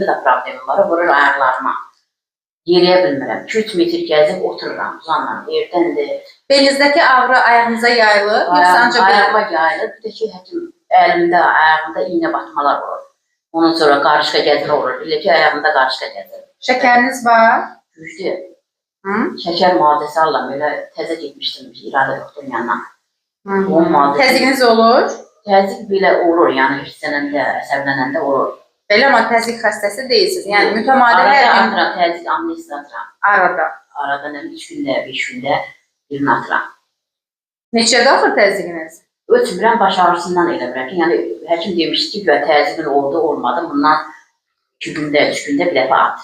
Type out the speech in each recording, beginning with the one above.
Dizimdə də problemim var, vurur ayaqlarıma. Yeriyə bilmirəm. 2-3 metr gəzib otururam, uzanıram, yerdəndir. Belinizdəki ağrı ayağınıza yayılır, yoxsa ancaq ayağıma yayılır. Bir də ki, həkim əlimdə, ayağımda iynə batmalar olur. Ondan sonra qarışqa gəzmə olur. Elə ki, ayağımda qarışqa gəzir. Şəkəriniz var? Güclü. Şəkər müalicəsi alıram. Elə təzə getmişdim İradə doktorun yanına. Təzyiqiniz olur? Təzyiq belə olur, yəni hirslənəndə, əsəblənəndə olur. Belə amma təzyiq xəstəsi deyilsiniz. Yəni mütəmadi hər gün atıram, təzyiq amnesti atıram. Arada. Arada nə 3 gündə, 5 gündə birini atıram. Neçə qalxır təzyiqiniz? Ölçmürəm, baş ağrısından elə bilirəm ki, yəni həkim demişdi ki, təzyiqin oldu, olmadı, bundan 2 gündə, 3 gündə bir dəfə at.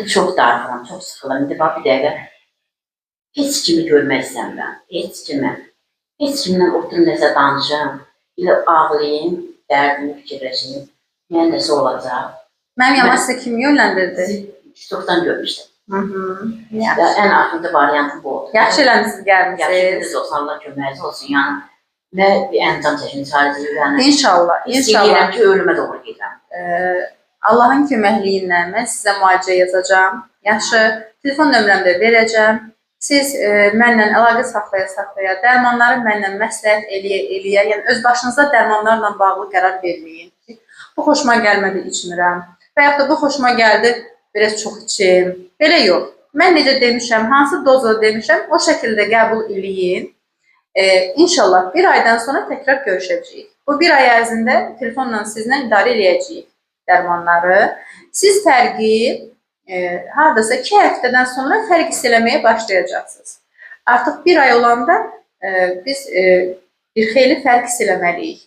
Çox darıxıram, çox sıxılam. İndi bax bir dəqiqə heç kimi görmək istəmirəm, heç kimi. Heç kimlə oturum nəsə danışım, elə ağlayayım, dərdimi fikirləşim, yəni nəsə olacaq. Mənim yanıma sizə kim yönləndirdi? TikTokdan görmüşdüm. Ən axırda variantım bu oldu. Yaxşı eləmişsiniz, gəlmişsiniz. Yaxşı olsun, Allah köməyiniz olsun, yəni. Və bir əncam çəkin, sadəcə yəni. İnşallah, inşallah. İstəyirəm ki, ölümə doğru gedirəm. Allahın köməkliyi ilə mən sizə müalicə yazacağam. Yaxşı, telefon nömrəmi də verəcəm. Siz mənlə əlaqə saxlaya, dərmanları mənlə məsləhət eləyə, yəni öz başınıza dərmanlarla bağlı qərar verməyin. Bu xoşuma gəlmədi, içmirəm. Və yaxud da bu xoşuma gəldi, biraz çox içim. Belə yox. Mən necə demişəm, hansı dozda demişəm, o şəkildə qəbul eləyin. İnşallah bir aydan sonra təkrar görüşəcəyik. Bu bir ay ərzində telefonla sizlə idarə eləyəcəyik dərmanları. Siz fərqi hardasa 2 həftədən sonra fərq hiss eləməyə başlayacaqsınız. Artıq bir ay olanda biz bir xeyli fərq hiss eləməliyik.